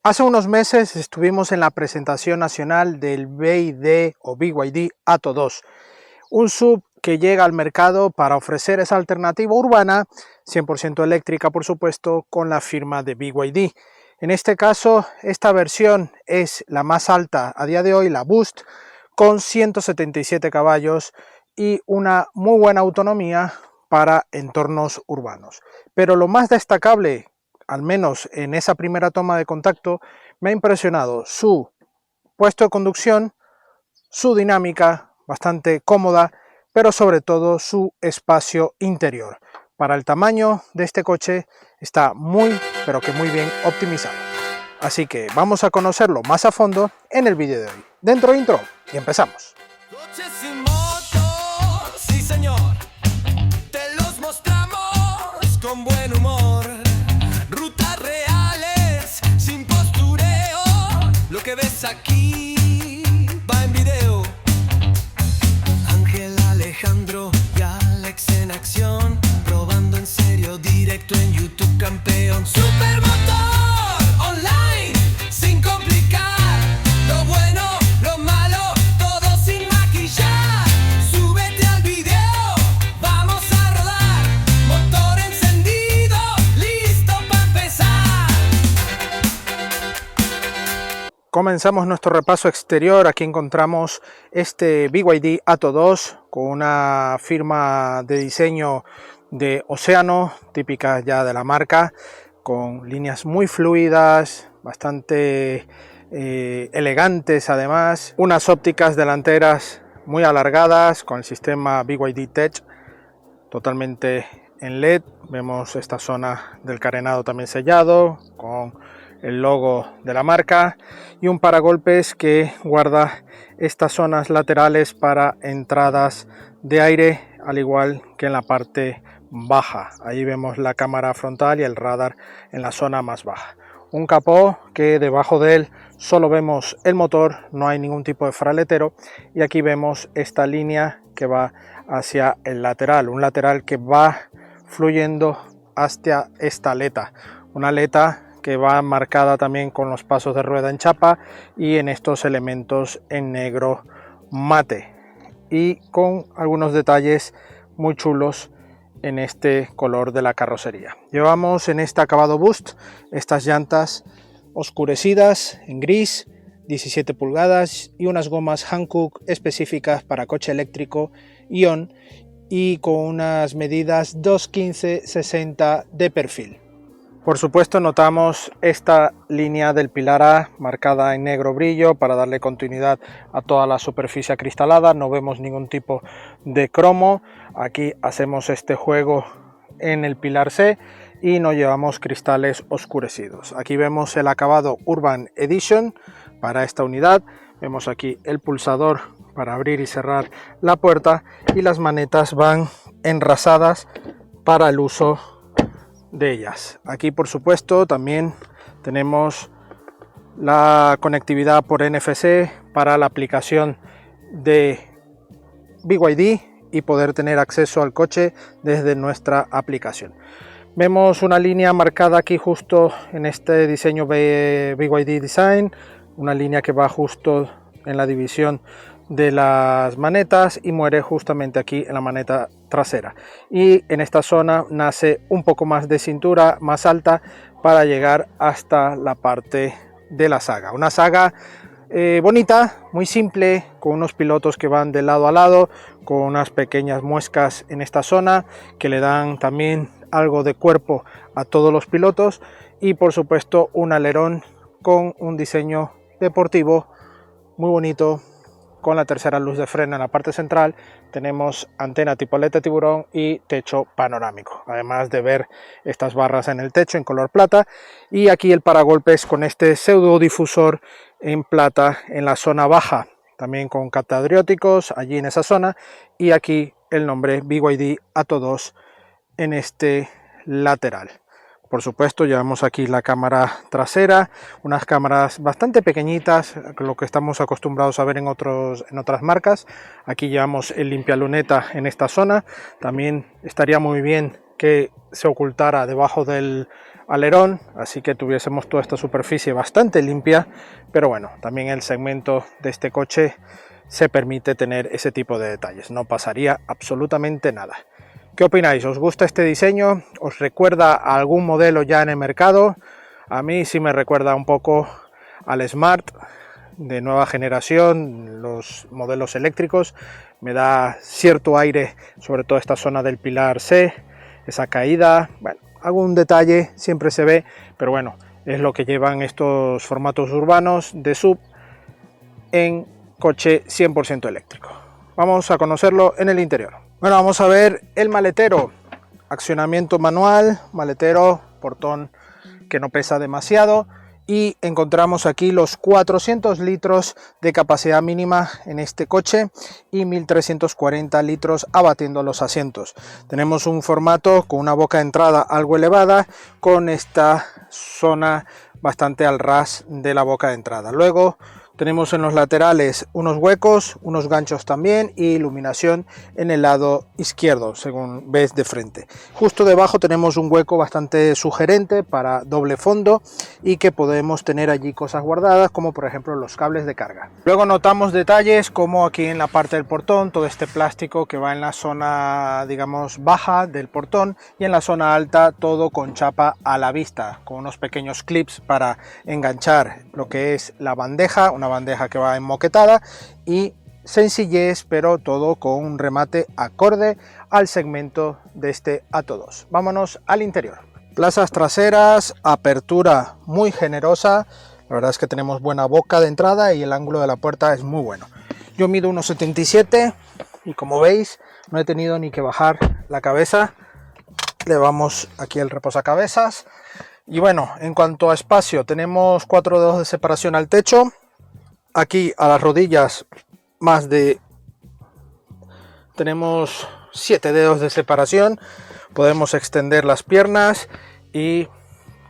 Hace unos meses estuvimos en la presentación nacional del BYD o BYD Atto 2, un SUV que llega al mercado para ofrecer esa alternativa urbana, 100% eléctrica por supuesto, con la firma de BYD. En este caso, esta versión es la más alta a día de hoy, la Boost, con 177 caballos y una muy buena autonomía para entornos urbanos. Pero lo más destacable, al menos en esa primera toma de contacto, me ha impresionado su puesto de conducción, su dinámica bastante cómoda, pero sobre todo su espacio interior. Para el tamaño de este coche está muy, pero que muy bien optimizado. Así que vamos a conocerlo más a fondo en el vídeo de hoy. Dentro intro y empezamos. Coches y motos, sí señor, te los mostramos con buen humor. Rutas reales, sin postureo, lo que ves aquí va en video. Ángel, Alejandro y Alex en acción, probando en serio, directo en YouTube, campeón. Supermotor online, sin complicar, lo bueno, lo malo, todo sin maquillar. Súbete al video, vamos a rodar, motor encendido, listo para empezar. Comenzamos nuestro repaso exterior. Aquí encontramos este BYD Atto 2 con una firma de diseño de Océano, típica ya de la marca, con líneas muy fluidas, bastante elegantes además, unas ópticas delanteras muy alargadas con el sistema BYD Tech totalmente en LED. Vemos esta zona del carenado también sellado con el logo de la marca y un paragolpes que guarda estas zonas laterales para entradas de aire, al igual que en la parte baja. Ahí vemos la cámara frontal y el radar en la zona más baja. Un capó que debajo de él solo vemos el motor, no hay ningún tipo de farolero, y aquí vemos esta línea que va hacia el lateral, un lateral que va fluyendo hacia esta aleta, una aleta que va marcada también con los pasos de rueda en chapa y en estos elementos en negro mate y con algunos detalles muy chulos en este color de la carrocería. Llevamos en este acabado Boost estas llantas oscurecidas en gris, 17 pulgadas y unas gomas Hankook específicas para coche eléctrico Ion y con unas medidas 215/60 de perfil. Por supuesto notamos esta línea del pilar A marcada en negro brillo para darle continuidad a toda la superficie acristalada. No vemos ningún tipo de cromo. Aquí hacemos este juego en el pilar C y no llevamos cristales oscurecidos. Aquí vemos el acabado Urban Edition para esta unidad. Vemos aquí el pulsador para abrir y cerrar la puerta y las manetas van enrasadas para el uso de ellas. Aquí por supuesto también tenemos la conectividad por NFC para la aplicación de BYD y poder tener acceso al coche desde nuestra aplicación. Vemos una línea marcada aquí justo en este diseño BYD Design, una línea que va justo en la división de las manetas y muere justamente aquí en la maneta trasera, y en esta zona nace un poco más de cintura más alta para llegar hasta la parte de la saga, una saga bonita, muy simple, con unos pilotos que van de lado a lado, con unas pequeñas muescas en esta zona que le dan también algo de cuerpo a todos los pilotos, y por supuesto un alerón con un diseño deportivo muy bonito, con la tercera luz de freno en la parte central. Tenemos antena tipo aleta tiburón y techo panorámico, además de ver estas barras en el techo en color plata, y aquí el paragolpes con este pseudo difusor en plata en la zona baja, también con catadrióticos allí en esa zona, y aquí el nombre BYD Atto 2 en este lateral. Por supuesto llevamos aquí la cámara trasera, unas cámaras bastante pequeñitas, lo que estamos acostumbrados a ver en otras marcas. Aquí llevamos el limpialuneta en esta zona. También estaría muy bien que se ocultara debajo del alerón, así que tuviésemos toda esta superficie bastante limpia, pero bueno, también el segmento de este coche se permite tener ese tipo de detalles, no pasaría absolutamente nada. ¿Qué opináis? ¿Os gusta este diseño? ¿Os recuerda a algún modelo ya en el mercado? A mí sí me recuerda un poco al Smart de nueva generación, los modelos eléctricos. Me da cierto aire, sobre todo esta zona del pilar C, esa caída. Bueno, algún detalle siempre se ve, pero bueno, es lo que llevan estos formatos urbanos de SUV en coche 100% eléctrico. Vamos a conocerlo en el interior. Bueno, vamos a ver el maletero. Accionamiento manual, maletero, portón que no pesa demasiado, y encontramos aquí los 400 litros de capacidad mínima en este coche y 1340 litros abatiendo los asientos. Tenemos un formato con una boca de entrada algo elevada, con esta zona bastante al ras de la boca de entrada. Luego tenemos en los laterales unos huecos, unos ganchos también, y iluminación en el lado izquierdo, según ves de frente. Justo debajo tenemos un hueco bastante sugerente para doble fondo y que podemos tener allí cosas guardadas, como por ejemplo los cables de carga. Luego notamos detalles como aquí en la parte del portón, todo este plástico que va en la zona, digamos, baja del portón, y en la zona alta todo con chapa a la vista, con unos pequeños clips para enganchar lo que es la bandeja, una bandeja que va enmoquetada, y sencillez, pero todo con un remate acorde al segmento de este Atto2. Vámonos al interior. Plazas traseras, apertura muy generosa, la verdad es que tenemos buena boca de entrada y el ángulo de la puerta es muy bueno. Yo mido 1,77 y como veis no he tenido ni que bajar la cabeza. Le vamos aquí el reposacabezas. Y bueno, en cuanto a espacio, tenemos 4 dedos de separación al techo. Aquí a las rodillas tenemos 7 dedos de separación. Podemos extender las piernas y,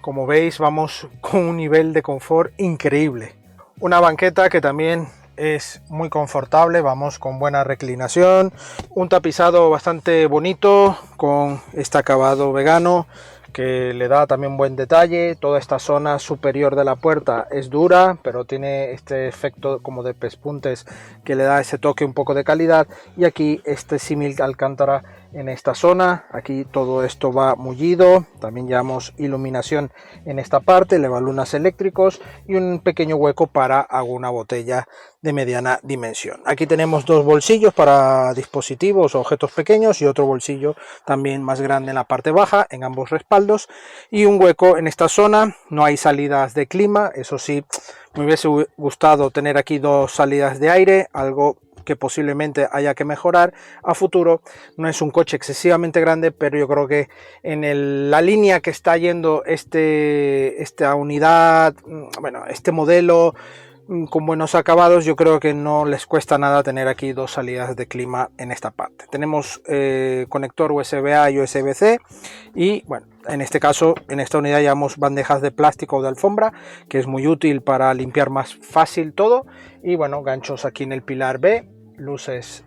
como veis, vamos con un nivel de confort increíble. Una banqueta que también es muy confortable, vamos con buena reclinación. Un tapizado bastante bonito con este acabado vegano que le da también buen detalle. Toda esta zona superior de la puerta es dura, pero tiene este efecto como de pespuntes que le da ese toque un poco de calidad. Y aquí este símil alcántara en esta zona. Aquí todo esto va mullido. También llevamos iluminación en esta parte, levalunas eléctricos y un pequeño hueco para alguna botella de mediana dimensión. Aquí tenemos 2 bolsillos para dispositivos o objetos pequeños y otro bolsillo también más grande en la parte baja, en ambos respaldos, y un hueco en esta zona. No hay salidas de clima, eso sí, me hubiese gustado tener aquí 2 salidas de aire, algo que posiblemente haya que mejorar a futuro. No es un coche excesivamente grande, pero yo creo que en la línea que está yendo esta unidad, bueno, este modelo con buenos acabados, yo creo que no les cuesta nada tener aquí 2 salidas de clima en esta parte. Tenemos conector USB-A y USB-C, y bueno, en este caso, en esta unidad llevamos bandejas de plástico o de alfombra, que es muy útil para limpiar más fácil todo. Y bueno, ganchos aquí en el pilar B, luces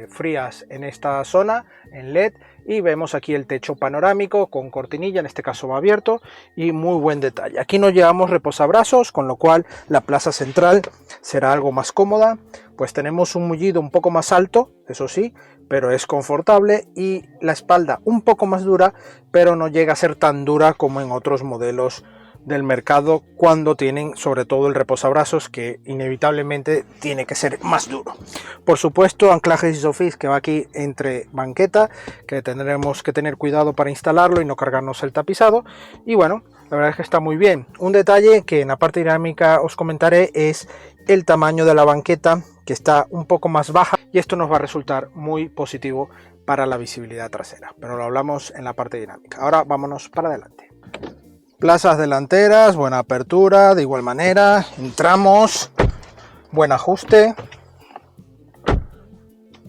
frías en esta zona en LED, y vemos aquí el techo panorámico con cortinilla, en este caso va abierto, y muy buen detalle. Aquí no llevamos reposabrazos, con lo cual la plaza central será algo más cómoda. Pues tenemos un mullido un poco más alto, eso sí, pero es confortable, y la espalda un poco más dura, pero no llega a ser tan dura como en otros modelos del mercado, cuando tienen sobre todo el reposabrazos, que inevitablemente tiene que ser más duro. Por supuesto, anclaje Isofix que va aquí entre banqueta, que tendremos que tener cuidado para instalarlo y no cargarnos el tapizado. Y bueno, la verdad es que está muy bien. Un detalle que en la parte dinámica os comentaré es el tamaño de la banqueta, que está un poco más baja, y esto nos va a resultar muy positivo para la visibilidad trasera, pero lo hablamos en la parte dinámica. Ahora vámonos para adelante. Plazas delanteras, buena apertura, de igual manera, entramos, buen ajuste.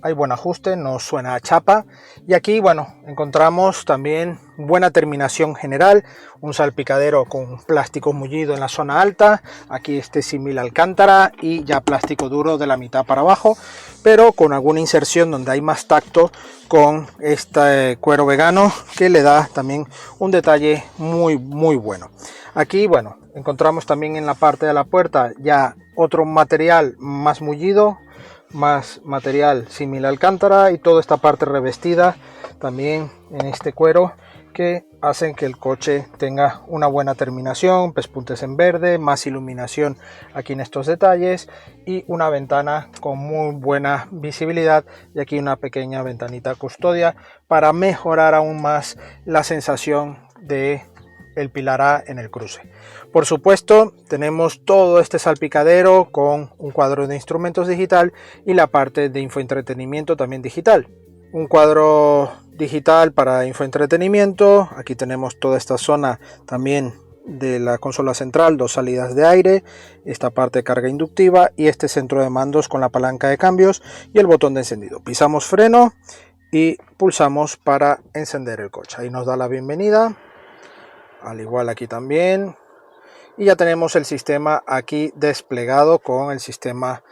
hay buen ajuste, no suena a chapa. Y aquí, bueno, encontramos también buena terminación general, un salpicadero con plástico mullido en la zona alta, aquí este símil alcántara y ya plástico duro de la mitad para abajo, pero con alguna inserción donde hay más tacto con este cuero vegano que le da también un detalle muy bueno. Aquí, bueno, encontramos también en la parte de la puerta ya otro material más mullido, más material similar alcántara y toda esta parte revestida también en este cuero que hacen que el coche tenga una buena terminación, pespuntes en verde, más iluminación aquí en estos detalles y una ventana con muy buena visibilidad y aquí una pequeña ventanita custodia para mejorar aún más la sensación de el pilar A en el cruce. Por supuesto, tenemos todo este salpicadero con un cuadro de instrumentos digital y la parte de infoentretenimiento también digital. Un cuadro digital para infoentretenimiento. Aquí tenemos toda esta zona también de la consola central, dos salidas de aire, esta parte de carga inductiva y este centro de mandos con la palanca de cambios y el botón de encendido. Pisamos freno y pulsamos para encender el coche. Ahí nos da la bienvenida. Al igual aquí también, y ya tenemos el sistema aquí desplegado con el sistema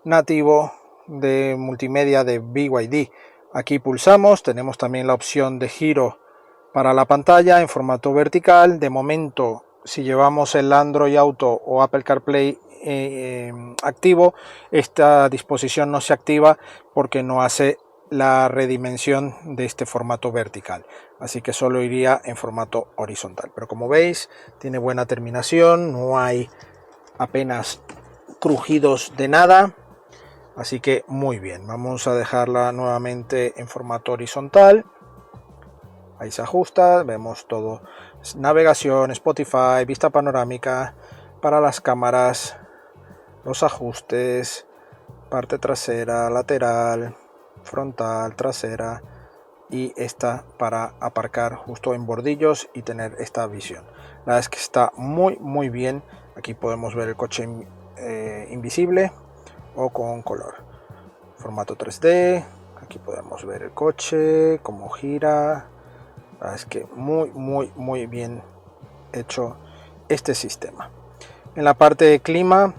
nativo de multimedia de BYD. Aquí pulsamos, tenemos también la opción de giro para la pantalla en formato vertical. De momento, si llevamos el Android Auto o Apple CarPlay activo, esta disposición no se activa porque no hace la redimensión de este formato vertical, así que solo iría en formato horizontal, pero como veis tiene buena terminación, no hay apenas crujidos de nada, así que muy bien. Vamos a dejarla nuevamente en formato horizontal, ahí se ajusta, vemos todo, navegación, Spotify, vista panorámica para las cámaras, los ajustes, parte trasera, lateral, frontal, trasera y esta para aparcar justo en bordillos y tener esta visión. La verdad es que está muy bien. Aquí podemos ver el coche invisible o con color, formato 3D. Aquí podemos ver el coche, cómo gira. La verdad es que muy bien hecho este sistema. En la parte de clima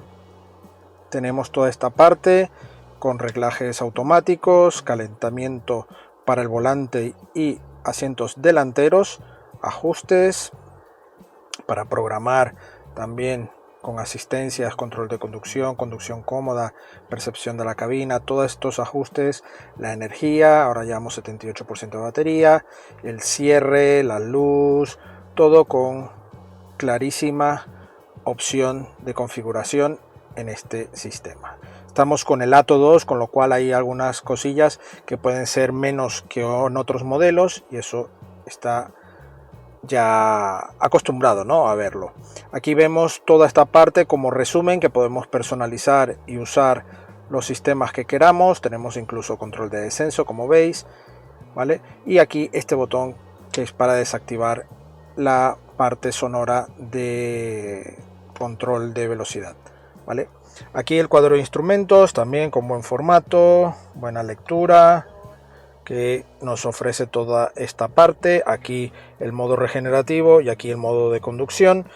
tenemos toda esta parte con reglajes automáticos, calentamiento para el volante y asientos delanteros, ajustes para programar también con asistencias, control de conducción, conducción cómoda, percepción de la cabina, todos estos ajustes, la energía, ahora llevamos 78% de batería, el cierre, la luz, todo con clarísima opción de configuración en este sistema. Estamos con el Atto 2, con lo cual hay algunas cosillas que pueden ser menos que en otros modelos y eso está ya acostumbrado, ¿no?, a verlo. Aquí vemos toda esta parte como resumen que podemos personalizar y usar los sistemas que queramos. Tenemos incluso control de descenso, como veis, ¿vale? Y aquí este botón que es para desactivar la parte sonora de control de velocidad, ¿vale? Aquí el cuadro de instrumentos también con buen formato, buena lectura, que nos ofrece toda esta parte. Aquí el modo regenerativo y aquí el modo de conducción,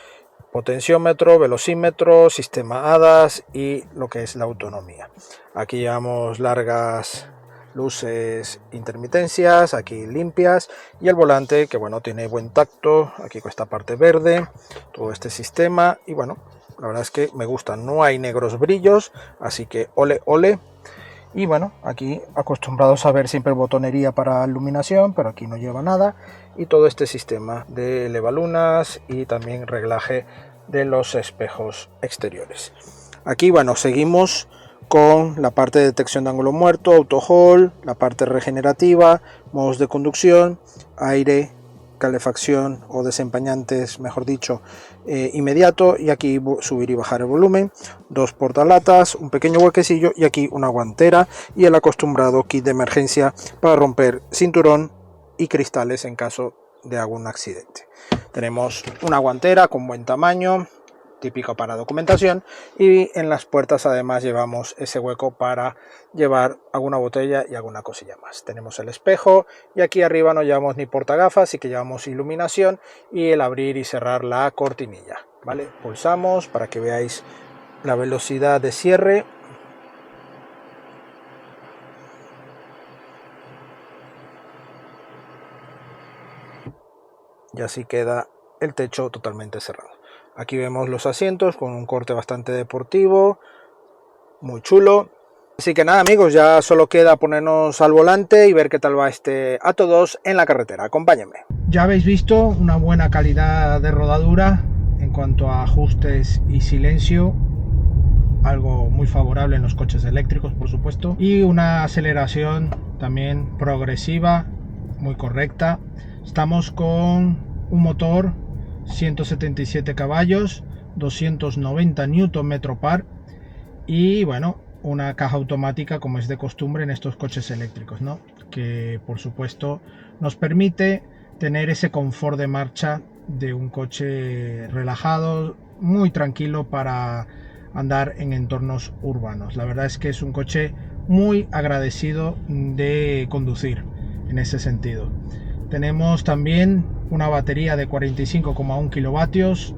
potenciómetro, velocímetro, sistema ADAS y lo que es la autonomía. Aquí llevamos largas luces intermitencias, aquí limpias, y el volante que bueno, tiene buen tacto, aquí con esta parte verde, todo este sistema, y bueno, la verdad es que me gusta, no hay negros brillos, así que ole. Y bueno, aquí acostumbrados a ver siempre botonería para iluminación, pero aquí no lleva nada, y todo este sistema de elevalunas y también reglaje de los espejos exteriores. Aquí bueno, seguimos con la parte de detección de ángulo muerto, auto hold, la parte regenerativa, modos de conducción, aire, calefacción o desempañantes, mejor dicho, inmediato, y aquí subir y bajar el volumen, dos portalatas, un pequeño huequecillo y aquí una guantera y el acostumbrado kit de emergencia para romper cinturón y cristales en caso de algún accidente. Tenemos una guantera con buen tamaño, típico para documentación, y en las puertas además llevamos ese hueco para llevar alguna botella y alguna cosilla más. Tenemos el espejo y aquí arriba no llevamos ni portagafas, sí que llevamos iluminación y el abrir y cerrar la cortinilla, ¿vale? Pulsamos para que veáis la velocidad de cierre. Y así queda el techo totalmente cerrado. Aquí vemos los asientos con un corte bastante deportivo, muy chulo. Así que nada amigos, ya solo queda ponernos al volante y ver qué tal va este Atto 2 en la carretera. Acompáñenme. Ya habéis visto una buena calidad de rodadura en cuanto a ajustes y silencio, algo muy favorable en los coches eléctricos por supuesto, y una aceleración también progresiva, muy correcta. Estamos con un motor 177 caballos, 290 Nm par y bueno, una caja automática como es de costumbre en estos coches eléctricos, ¿no? Que por supuesto nos permite tener ese confort de marcha de un coche relajado, muy tranquilo para andar en entornos urbanos. La verdad es que es un coche muy agradecido de conducir en ese sentido. Tenemos también una batería de 45,1 kilovatios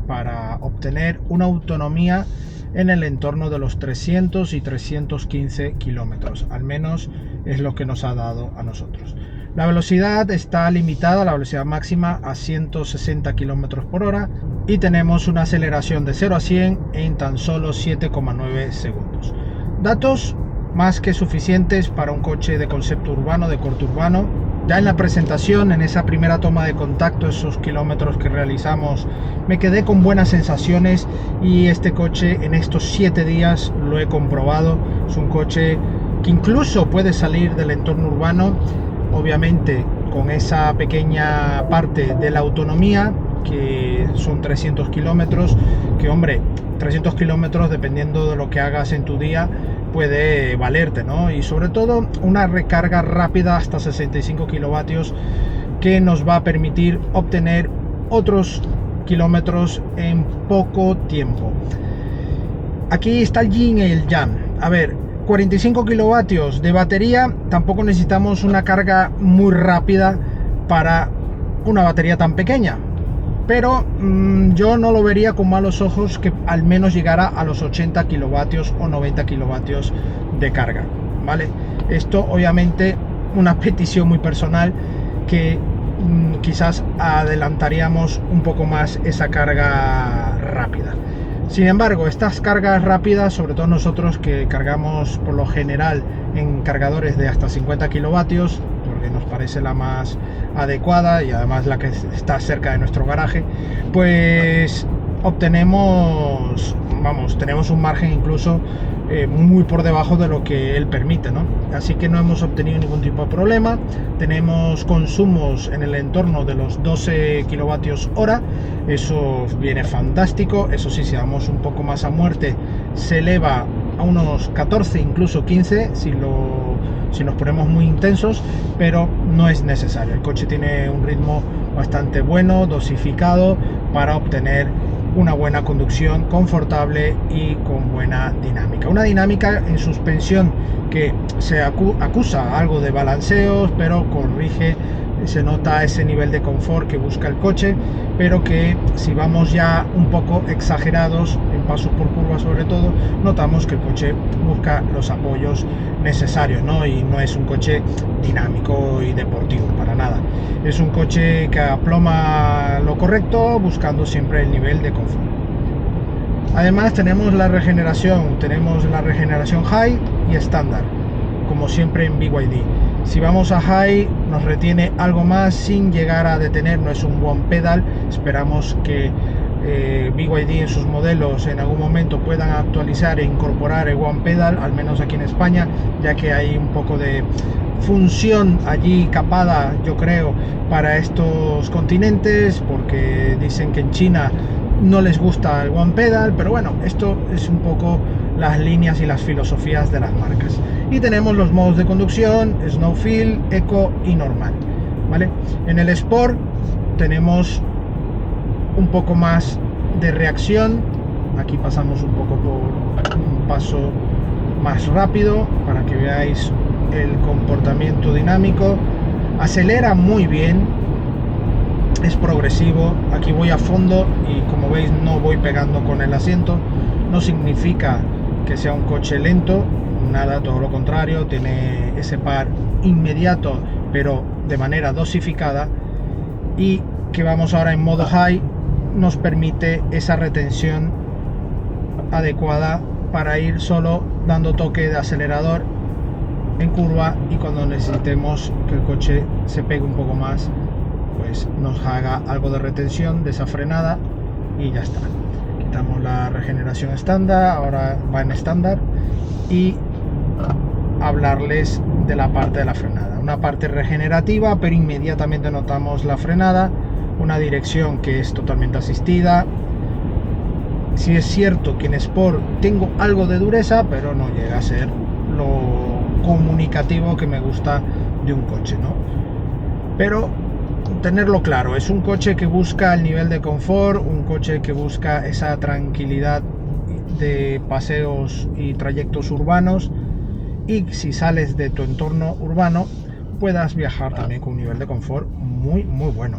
para obtener una autonomía en el entorno de los 300 y 315 kilómetros, al menos es lo que nos ha dado a nosotros. La velocidad está limitada, la velocidad máxima a 160 kilómetros por hora y tenemos una aceleración de 0 a 100 en tan solo 7,9 segundos. Datos más que suficientes para un coche de concepto urbano, de corte urbano. Ya en la presentación, en esa primera toma de contacto, esos kilómetros que realizamos, me quedé con buenas sensaciones y este coche en estos 7 días lo he comprobado. Es un coche que incluso puede salir del entorno urbano, obviamente con esa pequeña parte de la autonomía, que son 300 kilómetros, que hombre, 300 kilómetros dependiendo de lo que hagas en tu día puede valerte, ¿no? Y sobre todo una recarga rápida hasta 65 kilovatios que nos va a permitir obtener otros kilómetros en poco tiempo. Aquí está el yin y el yang. A ver, 45 kilovatios de batería, tampoco necesitamos una carga muy rápida para una batería tan pequeña, pero yo no lo vería con malos ojos que al menos llegara a los 80 kilovatios o 90 kilovatios de carga, ¿vale? Esto obviamente una petición muy personal, que quizás adelantaríamos un poco más esa carga rápida. Sin embargo, estas cargas rápidas, sobre todo nosotros que cargamos por lo general en cargadores de hasta 50 kilovatios, porque nos parece la más adecuada y además la que está cerca de nuestro garaje, pues obtenemos, tenemos un margen incluso muy por debajo de lo que él permite, ¿no? Así que no hemos obtenido ningún tipo de problema. Tenemos consumos en el entorno de los 12 kilovatios hora, eso viene fantástico. Eso sí, si vamos un poco más a muerte, se eleva a unos 14, incluso 15 si nos ponemos muy intensos, pero no es necesario. El coche tiene un ritmo bastante bueno, dosificado, para obtener una buena conducción confortable y con buena dinámica. Una dinámica en suspensión que se acusa algo de balanceos, pero corrige, se nota ese nivel de confort que busca el coche, pero que si vamos ya un poco exagerados en pasos por curva, sobre todo, notamos que el coche busca los apoyos necesarios, ¿no? Y no es un coche dinámico y deportivo para nada. Es un coche que aploma lo correcto, buscando siempre el nivel de confort. Además tenemos la regeneración high y estándar, como siempre en BYD. Si vamos a high nos retiene algo más sin llegar a detener, no es un one pedal. Esperamos que BYD en sus modelos en algún momento puedan actualizar e incorporar el one pedal, al menos aquí en España, ya que hay un poco de función allí capada, yo creo, para estos continentes, porque dicen que en China no les gusta el one pedal, pero bueno, esto es un poco las líneas y las filosofías de las marcas. Y tenemos los modos de conducción: Snowfield, Eco y normal, ¿vale? En el Sport tenemos un poco más de reacción, aquí pasamos un poco por un paso más rápido para que veáis el comportamiento dinámico. Acelera muy bien, es progresivo. Aquí voy a fondo y como veis no voy pegando con el asiento. No significa que sea un coche lento, nada, todo lo contrario, tiene ese par inmediato pero de manera dosificada, y que vamos ahora en modo high nos permite esa retención adecuada para ir solo dando toque de acelerador en curva, y cuando necesitemos que el coche se pegue un poco más, pues nos haga algo de retención de esa frenada y ya está. Quitamos la regeneración estándar, ahora va en estándar, y hablarles de la parte de la frenada. Una parte regenerativa, pero inmediatamente notamos la frenada, una dirección que es totalmente asistida. Si es cierto que en Sport tengo algo de dureza, pero no llega a ser lo comunicativo que me gusta de un coche, ¿no? Pero tenerlo claro, es un coche que busca el nivel de confort, un coche que busca esa tranquilidad de paseos y trayectos urbanos, y si sales de tu entorno urbano puedas viajar también con un nivel de confort muy bueno.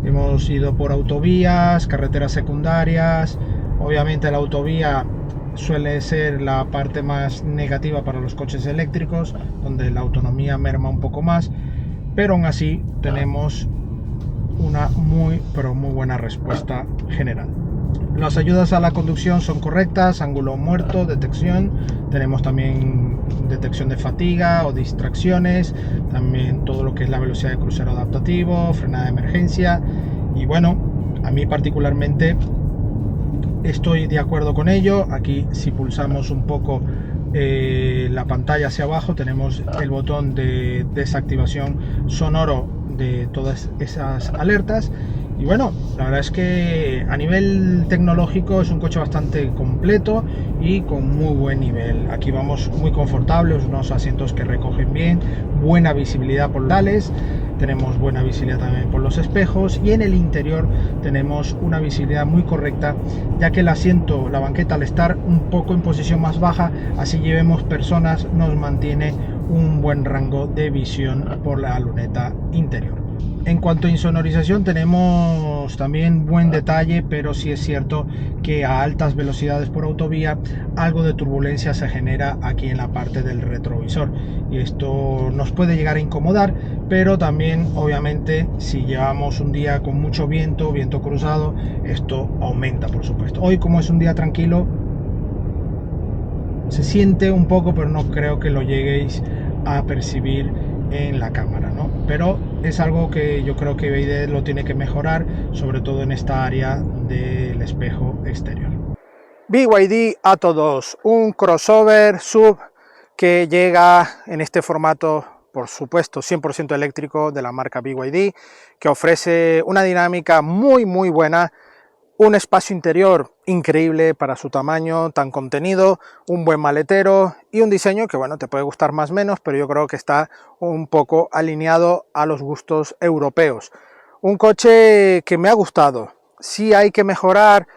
Hemos ido por autovías, carreteras secundarias. Obviamente la autovía suele ser la parte más negativa para los coches eléctricos, donde la autonomía merma un poco más, pero aún así tenemos una muy buena respuesta general. Las ayudas a la conducción son correctas, ángulo muerto, detección, tenemos también detección de fatiga o distracciones, también todo lo que es la velocidad de crucero adaptativo, frenada de emergencia, y bueno, a mí particularmente estoy de acuerdo con ello. Aquí si pulsamos un poco la pantalla hacia abajo tenemos el botón de desactivación sonoro de todas esas alertas. Y bueno, la verdad es que a nivel tecnológico es un coche bastante completo y con muy buen nivel. Aquí vamos muy confortables, unos asientos que recogen bien, buena visibilidad por laterales, tenemos buena visibilidad también por los espejos, y en el interior tenemos una visibilidad muy correcta, ya que el asiento, la banqueta, al estar un poco en posición más baja, así llevemos personas, nos mantiene un buen rango de visión por la luneta interior. En cuanto a insonorización tenemos también buen detalle, pero sí es cierto que a altas velocidades por autovía algo de turbulencia se genera aquí en la parte del retrovisor, y esto nos puede llegar a incomodar, pero también obviamente si llevamos un día con mucho viento cruzado, esto aumenta por supuesto. Hoy, como es un día tranquilo, se siente un poco, pero no creo que lo lleguéis a percibir en la cámara, ¿no? Pero es algo que yo creo que BYD lo tiene que mejorar, sobre todo en esta área del espejo exterior. BYD Atto 2, un crossover SUV que llega en este formato, por supuesto 100% eléctrico, de la marca BYD, que ofrece una dinámica muy buena, un espacio interior increíble para su tamaño tan contenido, un buen maletero y un diseño que bueno, te puede gustar más o menos, pero yo creo que está un poco alineado a los gustos europeos. Un coche que me ha gustado. Sí hay que mejorar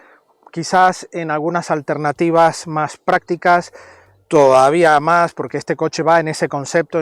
quizás en algunas alternativas más prácticas, todavía más, porque este coche va en ese concepto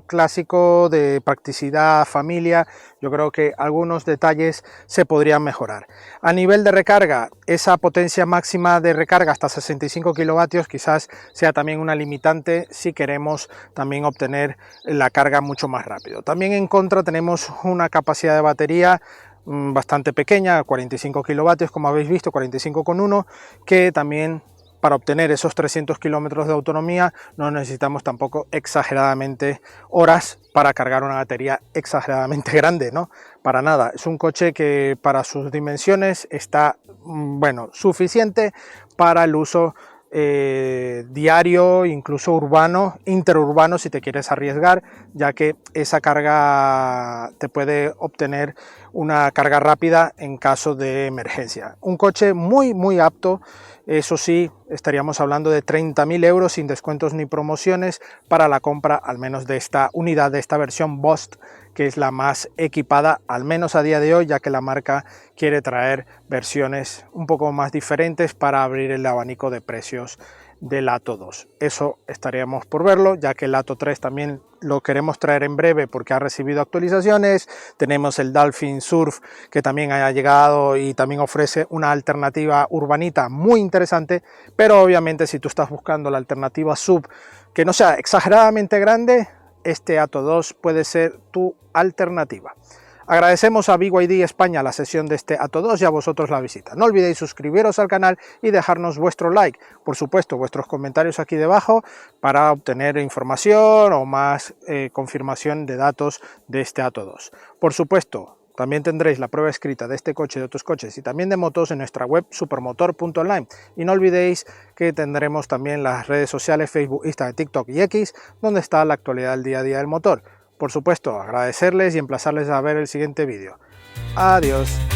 clásico de practicidad, familia. Yo creo que algunos detalles se podrían mejorar. A nivel de recarga, esa potencia máxima de recarga hasta 65 kilovatios quizás sea también una limitante si queremos también obtener la carga mucho más rápido. También en contra tenemos una capacidad de batería bastante pequeña, 45 kilovatios, como habéis visto, 45,1, que también para obtener esos 300 kilómetros de autonomía no necesitamos tampoco exageradamente horas para cargar una batería exageradamente grande, ¿no? Para nada. Es un coche que para sus dimensiones está, bueno, suficiente para el uso diario, incluso urbano, interurbano si te quieres arriesgar, ya que esa carga te puede obtener una carga rápida en caso de emergencia. Un coche muy apto. Eso sí, estaríamos hablando de 30.000 € sin descuentos ni promociones para la compra al menos de esta unidad, de esta versión Bost que es la más equipada, al menos a día de hoy, ya que la marca quiere traer versiones un poco más diferentes para abrir el abanico de precios del Atto 2. Eso estaríamos por verlo, ya que el Atto 3 también lo queremos traer en breve porque ha recibido actualizaciones. Tenemos el Dolphin Surf, que también ha llegado y también ofrece una alternativa urbanita muy interesante, pero obviamente si tú estás buscando la alternativa sub que no sea exageradamente grande, este Atto 2 puede ser tu alternativa. Agradecemos a BYD España la sesión de este Atto 2 y a vosotros la visita. No olvidéis suscribiros al canal y dejarnos vuestro like, por supuesto vuestros comentarios aquí debajo para obtener información o más confirmación de datos de este Atto 2. Por supuesto, también tendréis la prueba escrita de este coche y de otros coches y también de motos en nuestra web supermotor.online. Y no olvidéis que tendremos también las redes sociales Facebook, Instagram, TikTok y X, donde está la actualidad del día a día del motor. Por supuesto, agradecerles y emplazarles a ver el siguiente vídeo. Adiós.